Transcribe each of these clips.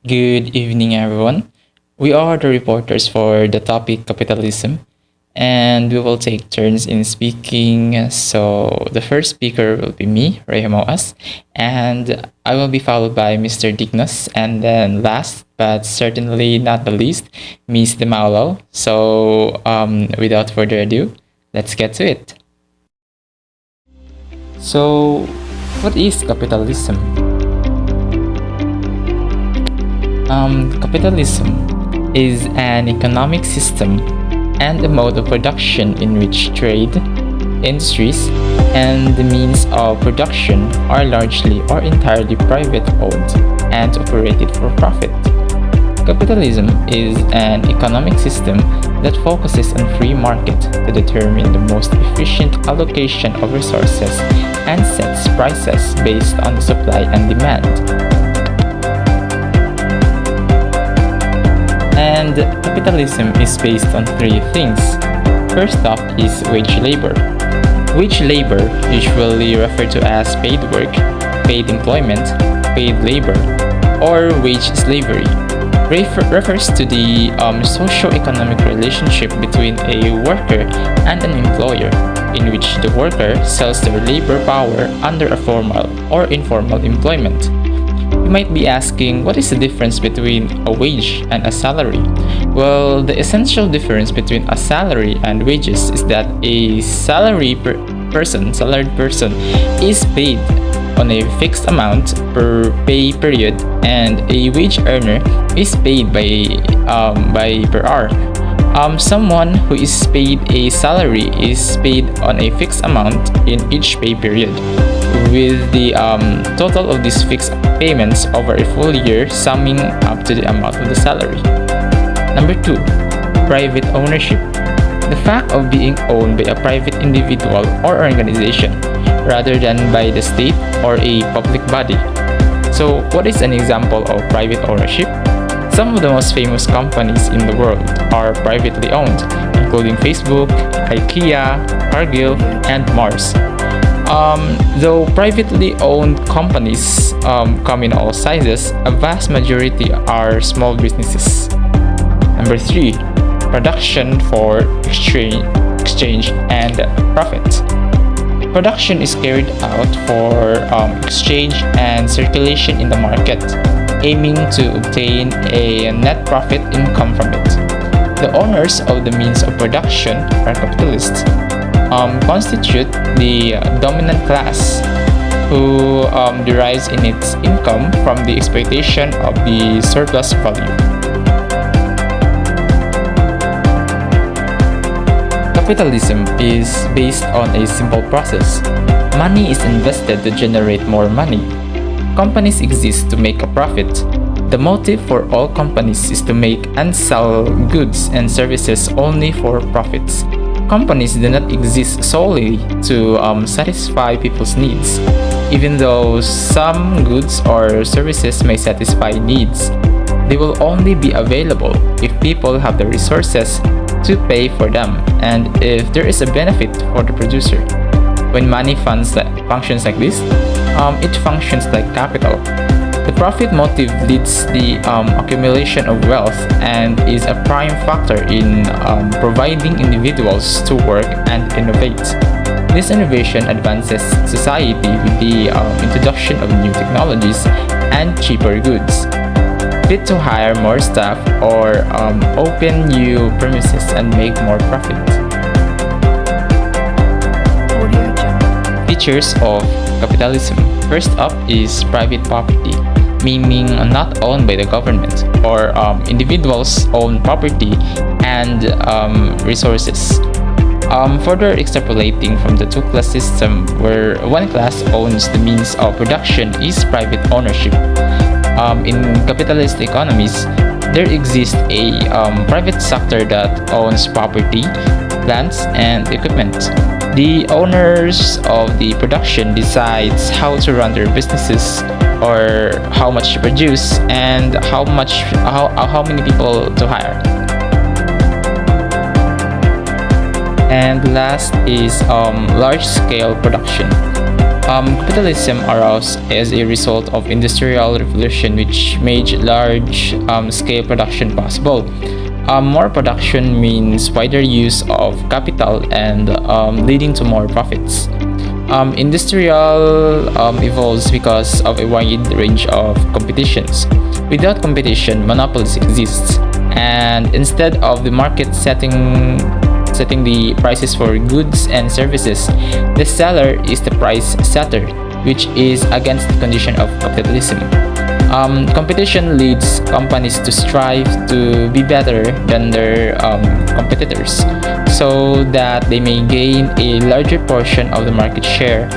Good evening, everyone. We are the reporters for the topic capitalism, and we will take turns in speaking. So, the first speaker will be me, Rayha Moas, and I will be followed by Mr. Dignos, and then last but certainly not the least, Miss Demaulo. So, without further ado, let's get to it. So, what is capitalism? Capitalism is an economic system and a mode of production in which trade, industries, and the means of production are largely or entirely private owned and operated for profit. Capitalism is an economic system that focuses on free market to determine the most efficient allocation of resources and sets prices based on the supply and demand. And capitalism is based on three things. First up is wage labor. Wage labor, usually referred to as paid work, paid employment, paid labor, or wage slavery, refers to the socio-economic relationship between a worker and an employer, in which the worker sells their labor power under a formal or informal employment. You might be asking, what is the difference between a wage and a salary? Well, the essential difference between a salary and wages is that a salaried person is paid on a fixed amount per pay period, and a wage earner is paid by per hour. Someone who is paid a salary is paid on a fixed amount in each pay period, with the total of these fixed payments over a full year summing up to the amount of the salary. Number 2, private ownership. The fact of being owned by a private individual or organization rather than by the state or a public body. So, what is an example of private ownership? Some of the most famous companies in the world are privately owned, including Facebook, IKEA, Cargill, and Mars. Though privately owned companies come in all sizes, a vast majority are small businesses. Number 3, production for exchange and profit. Production is carried out for exchange and circulation in the market, aiming to obtain a net profit income from it. The owners of the means of production are capitalists. Constitute the dominant class, who derives in its income from the exploitation of the surplus value. Capitalism is based on a simple process. Money is invested to generate more money. Companies exist to make a profit. The motive for all companies is to make and sell goods and services only for profits. Companies do not exist solely to satisfy people's needs, even though some goods or services may satisfy needs. They will only be available if people have the resources to pay for them and if there is a benefit for the producer. When money functions like this, it functions like capital. The profit motive leads the accumulation of wealth and is a prime factor in providing individuals to work and innovate. This innovation advances society with the introduction of new technologies and cheaper goods, fit to hire more staff or open new premises and make more profit. Features of capitalism. First up is private property, meaning not owned by the government, or individuals own property and resources. Further extrapolating from the two-class system, where one class owns the means of production, is private ownership. In capitalist economies, there exists a private sector that owns property, plants, and equipment. The owners of the production decides how to run their businesses, or how much to produce, and how many people to hire. And last is large-scale production. Capitalism arose as a result of industrial revolution which made large scale production possible. More production means wider use of capital and leading to more profits. Industrial evolves because of a wide range of competitions. Without competition, monopolies exist, and instead of the market setting the prices for goods and services, the seller is the price setter, which is against the condition of capitalism. Competition leads companies to strive to be better than their competitors so that they may gain a larger portion of the market share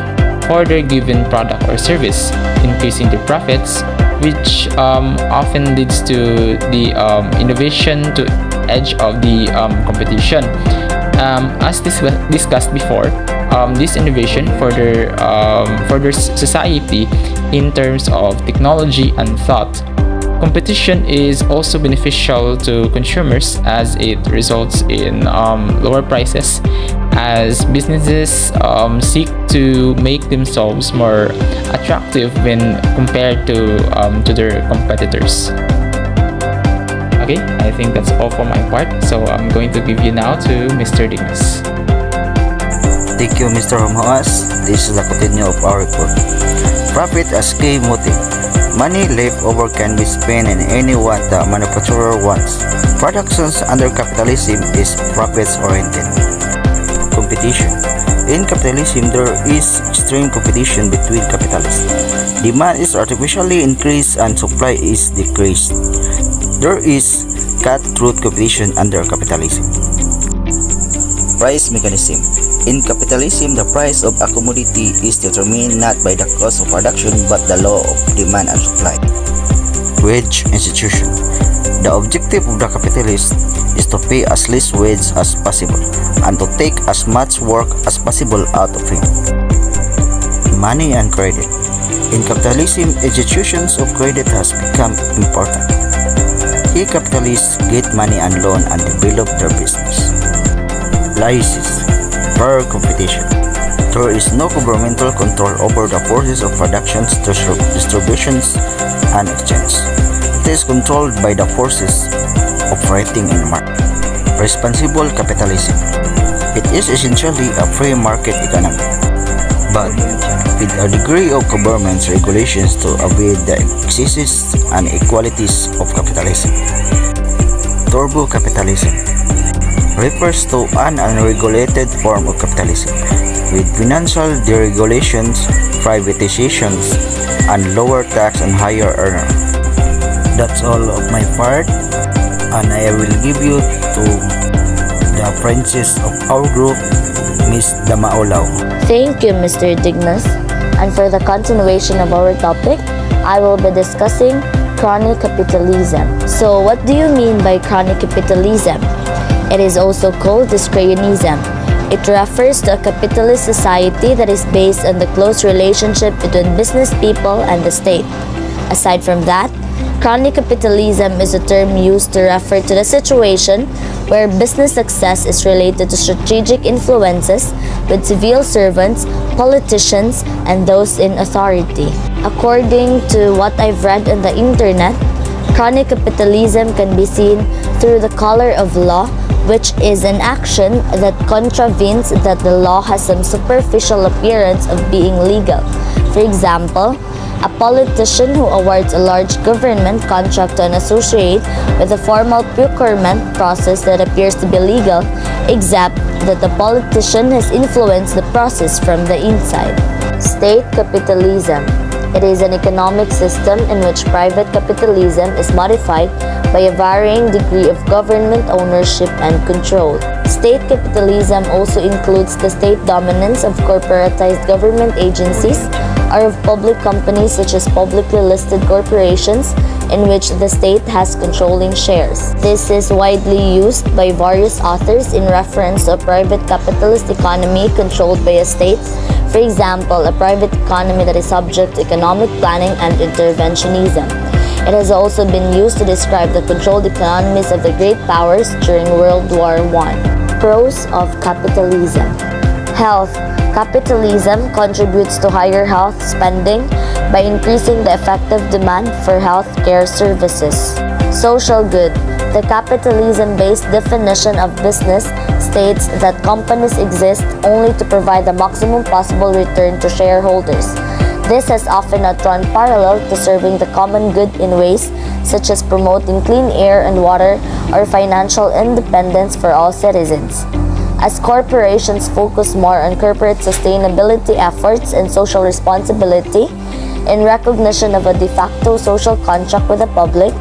for their given product or service, increasing their profits, which often leads to the innovation to edge of the competition. As discussed before, this innovation furthers society in terms of technology and thought. Competition is also beneficial to consumers as it results in lower prices as businesses seek to make themselves more attractive when compared to their competitors. Okay, I think that's all for my part, so I'm going to give you now to Mr. Dignas. Thank you, Mr. Homoas. This is the continue of our report. Profit as key motive. Money left over can be spent in any what the manufacturer wants. Productions under capitalism is profits-oriented. Competition. In capitalism, there is extreme competition between capitalists. Demand is artificially increased and supply is decreased. There is cutthroat competition under capitalism. Price mechanism. In capitalism, the price of a commodity is determined not by the cost of production but the law of demand and supply. Wage institution. The objective of the capitalist is to pay as least wage as possible and to take as much work as possible out of him. Money and credit. In capitalism, institutions of credit has become important. Here capitalists get money and loan and develop their business. License. Fair competition. There is no governmental control over the forces of production, distributions, and exchange. It is controlled by the forces operating in the market. Responsible capitalism. It is essentially a free market economy, but with a degree of government regulations to avoid the excesses and inequalities of capitalism. Turbo capitalism refers to an unregulated form of capitalism with financial deregulations, privatizations, and lower tax on higher earners. That's all of my part, and I will give you to the princess of our group, Miss Damaolaw. Thank you, Mr. Dignas. And for the continuation of our topic, I will be discussing chronic capitalism. So, what do you mean by chronic capitalism? It is also called discretionism. It refers to a capitalist society that is based on the close relationship between business people and the state. Aside from that, chronic capitalism is a term used to refer to the situation where business success is related to strategic influences with civil servants, politicians, and those in authority. According to what I've read on the internet, chronic capitalism can be seen through the color of law, which is an action that contravenes that the law has some superficial appearance of being legal. For example, a politician who awards a large government contract to an associate with a formal procurement process that appears to be legal, except that the politician has influenced the process from the inside. State capitalism. It is an economic system in which private capitalism is modified by a varying degree of government ownership and control. State capitalism also includes the state dominance of corporatized government agencies or of public companies such as publicly listed corporations in which the state has controlling shares. This is widely used by various authors in reference to a private capitalist economy controlled by a state. For example, a private economy that is subject to economic planning and interventionism. It has also been used to describe the controlled economies of the great powers during World War I. Pros of capitalism. Health. Capitalism contributes to higher health spending by increasing the effective demand for health care services. Social good. The capitalism-based definition of business states that companies exist only to provide the maximum possible return to shareholders. This has often not run parallel to serving the common good in ways such as promoting clean air and water or financial independence for all citizens. As corporations focus more on corporate sustainability efforts and social responsibility, in recognition of a de facto social contract with the public,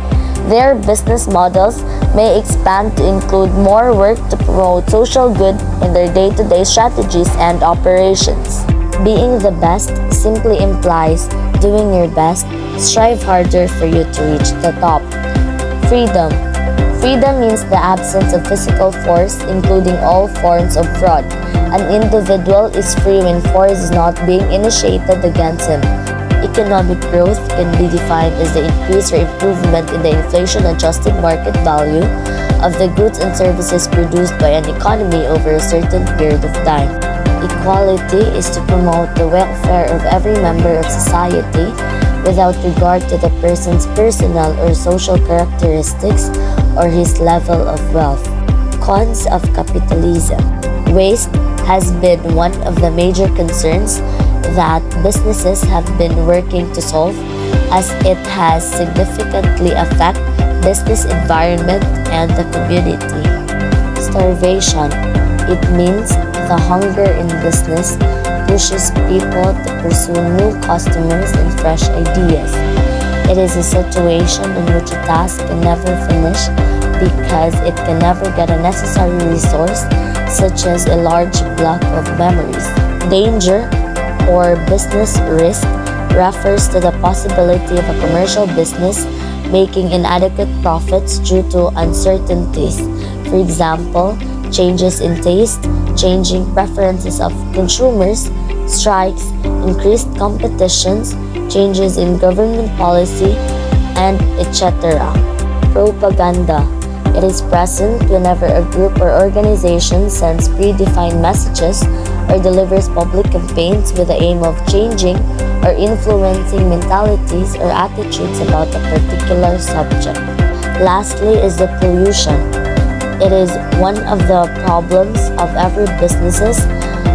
their business models may expand to include more work to promote social good in their day-to-day strategies and operations. Being the best simply implies doing your best, strive harder for you to reach the top. Freedom. Freedom means the absence of physical force, including all forms of fraud. An individual is free when force is not being initiated against him. Economic growth can be defined as the increase or improvement in the inflation-adjusted market value of the goods and services produced by an economy over a certain period of time. Equality is to promote the welfare of every member of society without regard to the person's personal or social characteristics or his level of wealth. Cons of capitalism. Waste has been one of the major concerns that businesses have been working to solve, as it has significantly affected business environment and the community. Starvation. It means the hunger in business pushes people to pursue new customers and fresh ideas. It is a situation in which a task can never finish because it can never get a necessary resource, such as a large block of memories. Danger or business risk refers to the possibility of a commercial business making inadequate profits due to uncertainties. For example, changes in taste, changing preferences of consumers, strikes, increased competitions, changes in government policy, and etc. Propaganda. It is present whenever a group or organization sends predefined messages or delivers public campaigns with the aim of changing or influencing mentalities or attitudes about a particular subject. Lastly is the pollution. It is one of the problems of every businesses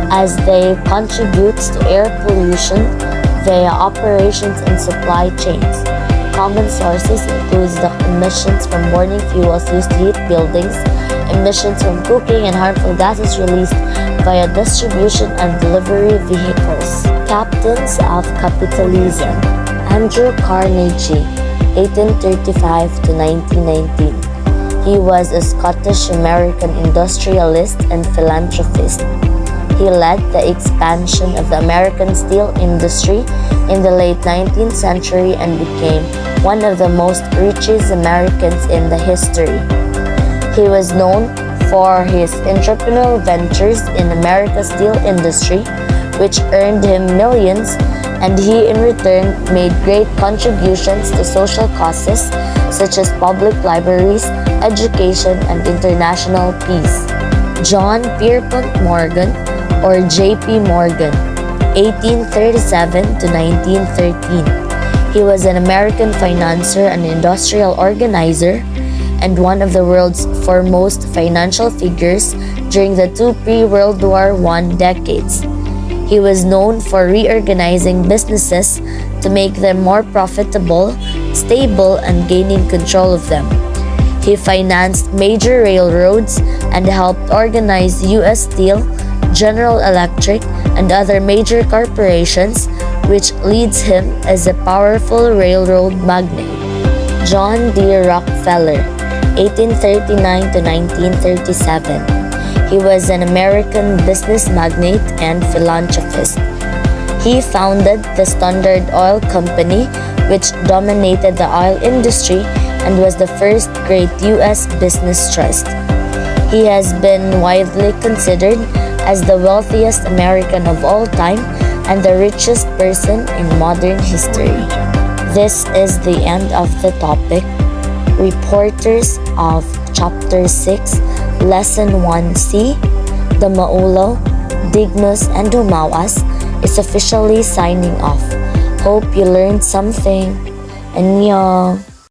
as they contributes to air pollution via operations and supply chains. Common sources includes the emissions from burning fuels used to heat buildings, emissions from cooking, and harmful gases released via distribution and delivery vehicles. Captains of Capitalism. Andrew Carnegie, 1835 to 1919. He was a Scottish-American industrialist and philanthropist. He led the expansion of the American steel industry in the late 19th century and became one of the most richest Americans in the history. He was known for his entrepreneurial ventures in America's steel industry, which earned him millions, and he in return made great contributions to social causes such as public libraries, education, and international peace. John Pierpont Morgan, or J.P. Morgan, 1837 to 1913. He was an American financier and industrial organizer and one of the world's foremost financial figures during the two pre-World War I decades. He was known for reorganizing businesses to make them more profitable, stable, and gaining control of them. He financed major railroads and helped organize U.S. Steel, General Electric, and other major corporations, which leads him as a powerful railroad magnate. John D. Rockefeller, 1839 to 1937. He was an American business magnate and philanthropist. He founded the Standard Oil Company, which dominated the oil industry and was the first great U.S. business trust. He has been widely considered as the wealthiest American of all time and the richest person in modern history. This is the end of the topic. Reporters of Chapter 6, Lesson 1C, the Maulo, Dignos, and Dumawas is officially signing off. Hope you learned something. Annyeong!